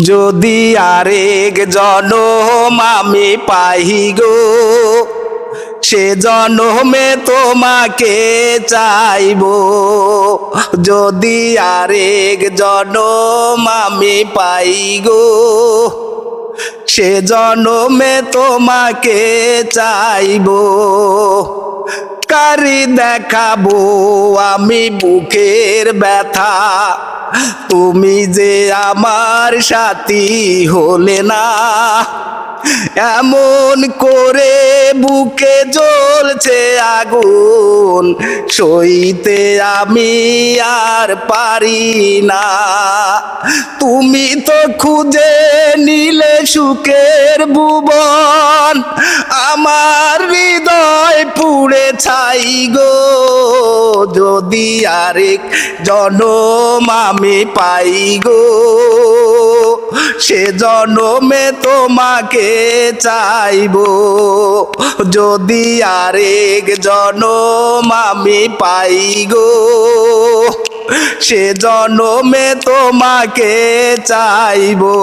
যদি আরেক জনম আমি পাই গো, সে জনমে তোমাকে চাইবো। যদি আরেক জনম আমি পাই গো, সে জনমে তোমাকে চাইবো। কারি দেখাবো আমি বুকের ব্যথা, তুমি যে আমার সাথী হলে না। এমন করে বুকে জ্বলছে আগুন, সইতে আমি আর পারি না। তুমি তো খুঁজে নিলে সুখের ভুবন, আমার হৃদয় পুড়ে ছাই গো। যদি আরেক জনম আমি পাই গো, সে জনমে তোমাকে চাইবো। যদি আরেক জনম আমি পাই গো, সে জনমে তোমাকে চাইবো।